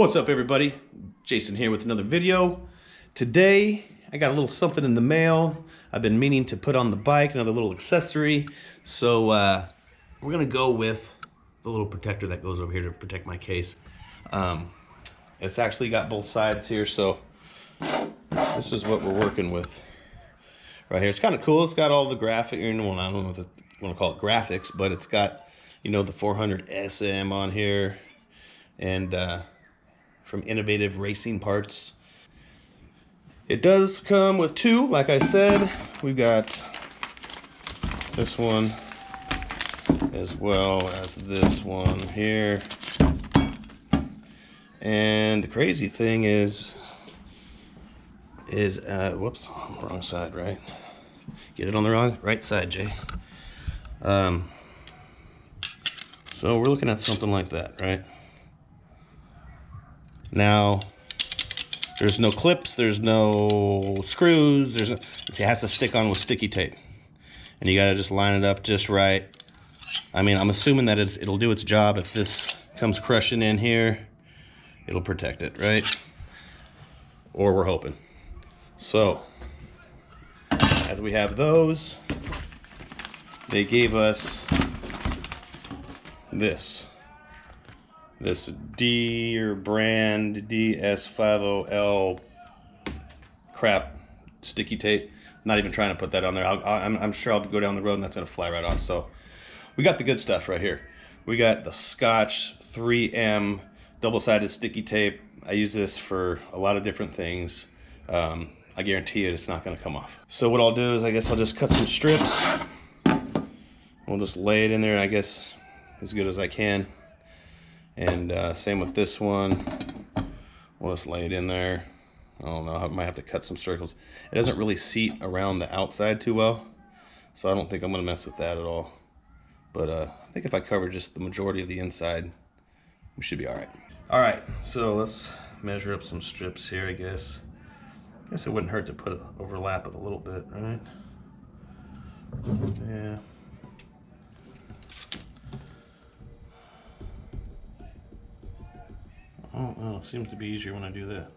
What's up, everybody? Jason here with another video. Today I got a little something in the mail I've been meaning to put on the bike, another little accessory. So we're gonna go with the little protector that goes over here to protect my case. It's actually got both sides here, so this is what we're working with right here. It's kind of cool. It's got all the graphic, well, I don't know if you want to call it graphics, but it's got, you know, the 400 SM on here, and from Innovative Racing Parts. It does come with two, like I said. We've got this one as well as this one here. And the crazy thing is whoops, wrong side, right? Get it on the right side, Jay. So we're looking at something like that, right? Now, there's no clips, there's no screws, it has to stick on with sticky tape. And you gotta just line it up just right. I mean, I'm assuming that it'll do its job. If this comes crushing in here, it'll protect it, right? Or we're hoping. So, as we have those, they gave us this brand DS50L crap sticky tape. Not even trying to put that on there. I'm sure I'll go down the road and that's gonna fly right off. So we got the good stuff right here. We got the Scotch 3M double-sided sticky tape. I use this for a lot of different things. I guarantee you it's not gonna come off. So what I'll do is I guess I'll just cut some strips. We'll just lay it in there, I guess, as good as I can. And same with this one. We'll just lay it in there. I don't know, I might have to cut some circles. It doesn't really seat around the outside too well, so I don't think I'm gonna mess with that at all. But I think if I cover just the majority of the inside, we should be all right. All right, so let's measure up some strips here, I guess. I guess it wouldn't hurt to overlap it a little bit, right? Yeah. Oh, well, it seems to be easier when I do that.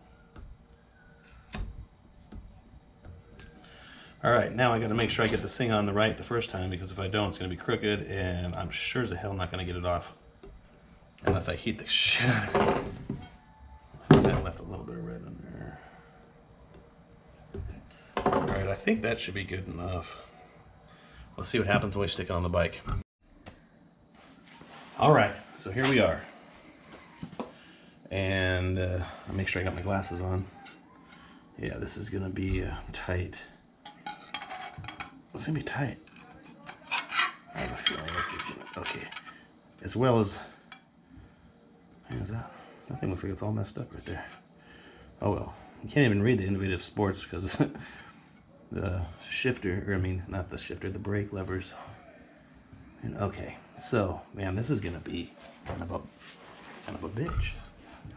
All right, now I got to make sure I get this thing on the right the first time, because if I don't, it's going to be crooked, and I'm sure as the hell not going to get it off unless I heat the shit out of it. I think I left a little bit of red in there. All right, I think that should be good enough. Let's see what happens when we stick it on the bike. All right, so here we are. And I'll make sure I got my glasses on. Yeah, this is gonna be tight. It's gonna be tight. I have a feeling this is gonna, okay. As well as, man, that thing looks like it's all messed up right there. Oh well, you can't even read the Innovative Sports because the shifter, or I mean, not the shifter, the brake levers. And okay, so man, this is gonna be kind of a bitch,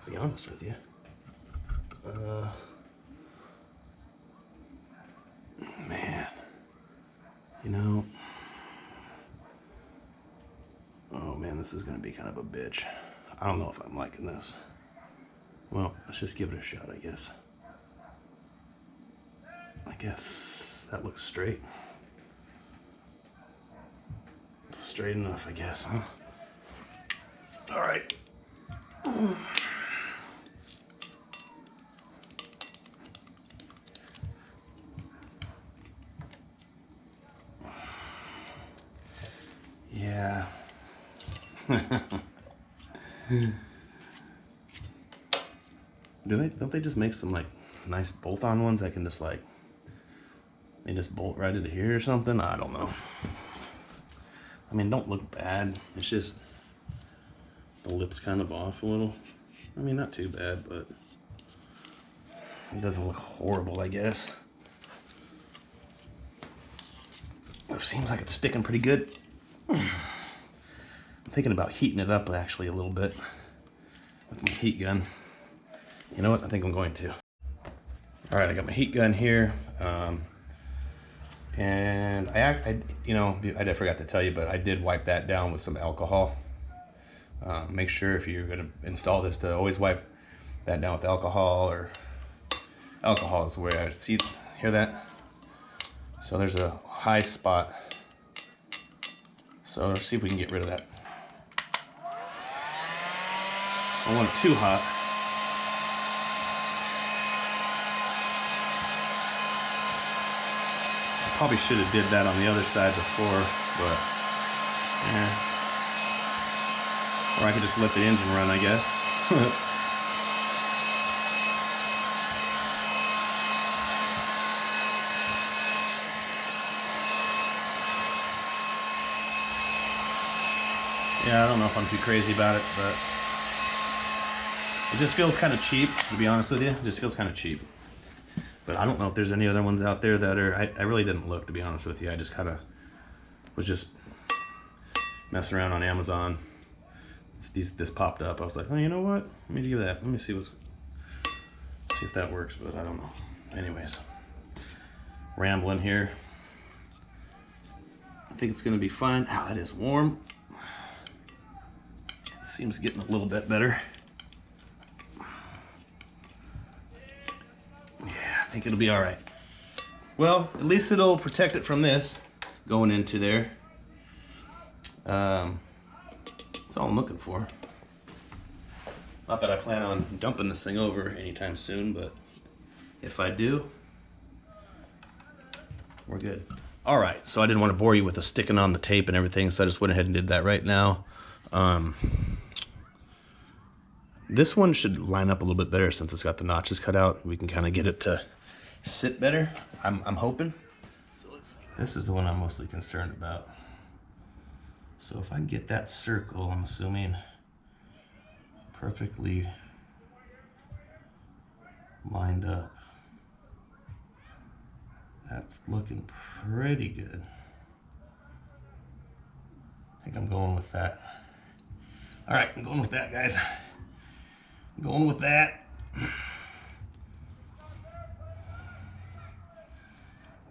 to be honest with you. Man, you know, oh man, this is gonna be kind of a bitch. I don't know if I'm liking this. Well, let's just give it a shot, I guess. I guess that looks straight. It's straight enough, I guess, huh? All right. Yeah. Don't they just make some like nice bolt-on ones that can just like, they just bolt right into here or something? I don't know. I mean, don't look bad. It's just the lip's kind of off a little. I mean, not too bad, but it doesn't look horrible, I guess. It seems like it's sticking pretty good. I'm thinking about heating it up actually a little bit with my heat gun. You know what? I think I'm going to. All right, I got my heat gun here. And I forgot to tell you, but I did wipe that down with some alcohol. Make sure if you're going to install this to always wipe that down with alcohol, or alcohol is the way I see. Hear that? So there's a high spot. So let's see if we can get rid of that. I don't want it too hot. I probably should have did that on the other side before, but yeah. Or I could just let the engine run, I guess. Yeah, I don't know if I'm too crazy about it, but it just feels kind of cheap, to be honest with you. It just feels kind of cheap. But I don't know if there's any other ones out there that are... I really didn't look, to be honest with you. I just kind of was just messing around on Amazon. This popped up. I was like, oh, you know what? Let me do that. Let me see if that works, but I don't know. Anyways, rambling here. I think it's going to be fine. Ow, that is warm. It seems getting a little bit better. Yeah, I think it'll be all right. Well, at least it'll protect it from this going into there. That's all I'm looking for. Not that I plan on dumping this thing over anytime soon, but if I do, we're good. All right, so I didn't want to bore you with the sticking on the tape and everything, so I just went ahead and did that right now. This one should line up a little bit better since it's got the notches cut out. We can kind of get it to sit better, I'm hoping. So this is the one I'm mostly concerned about. So if I can get that circle, I'm assuming, perfectly lined up. That's looking pretty good. I think I'm going with that. All right, I'm going with that, guys. I'm going with that.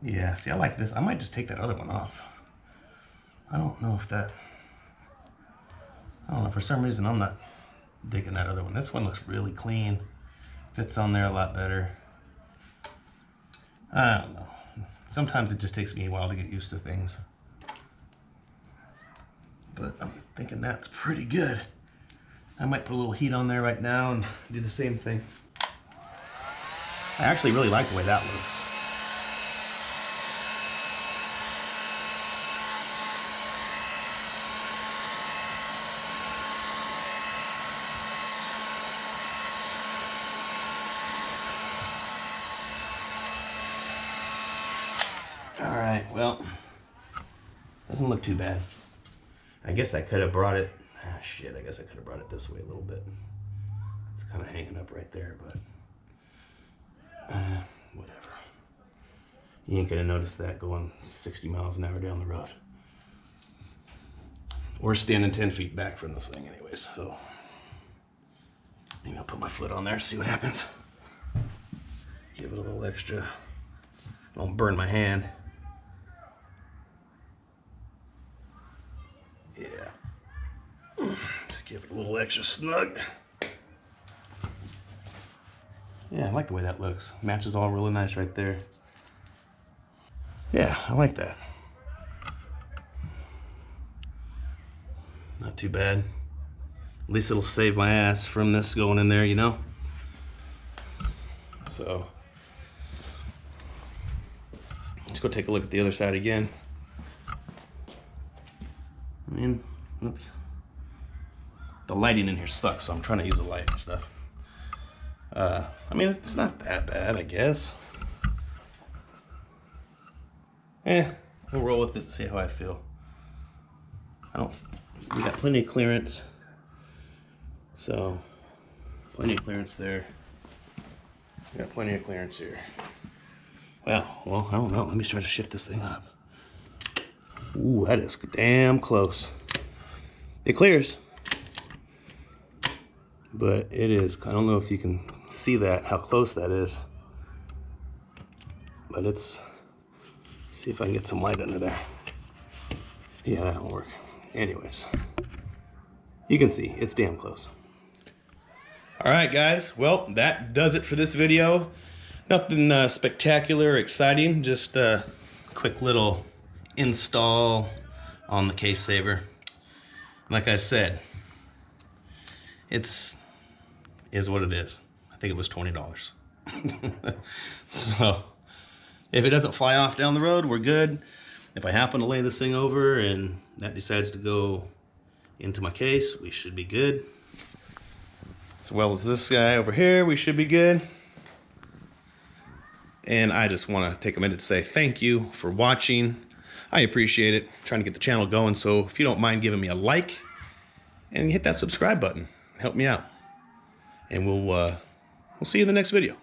Yeah, see, I like this. I might just take that other one off. I don't know if that... I don't know, for some reason I'm not digging that other one. This one looks really clean. Fits on there a lot better. I don't know. Sometimes it just takes me a while to get used to things. But I'm thinking that's pretty good. I might put a little heat on there right now and do the same thing. I actually really like the way that looks. All right, well, doesn't look too bad. I guess I could have brought it, shit, I guess I could have brought it this way a little bit. It's kind of hanging up right there, but whatever. You ain't gonna notice that going 60 miles an hour down the road. We're standing 10 feet back from this thing anyways, so maybe I'll put my foot on there, see what happens. Give it a little extra, don't burn my hand. Yeah. Just give it a little extra snug. Yeah, I like the way that looks. Matches all really nice right there. Yeah, I like that. Not too bad. At least it'll save my ass from this going in there, you know? So, let's go take a look at the other side again. I mean, oops. The lighting in here sucks, so I'm trying to use the light and stuff. I mean, it's not that bad, I guess. We'll roll with it and see how I feel. We got plenty of clearance. So, plenty of clearance there. We got plenty of clearance here. Well, I don't know. Let me try to shift this thing up. Ooh, that is damn close. It clears. But it is, I don't know if you can see that, how close that is. But it's, see if I can get some light under there. Yeah, that'll work. Anyways, you can see, it's damn close. All right, guys. Well, that does it for this video. Nothing spectacular or exciting. Just a quick little install on the case saver. Like I said, is what it is. I think it was $20. So if it doesn't fly off down the road, we're good. If I happen to lay this thing over and that decides to go into my case, we should be good. As well as this guy over here, we should be good. And I just want to take a minute to say thank you for watching. I appreciate it. I'm trying to get the channel going, so if you don't mind giving me a like and hit that subscribe button, help me out. And we'll see you in the next video.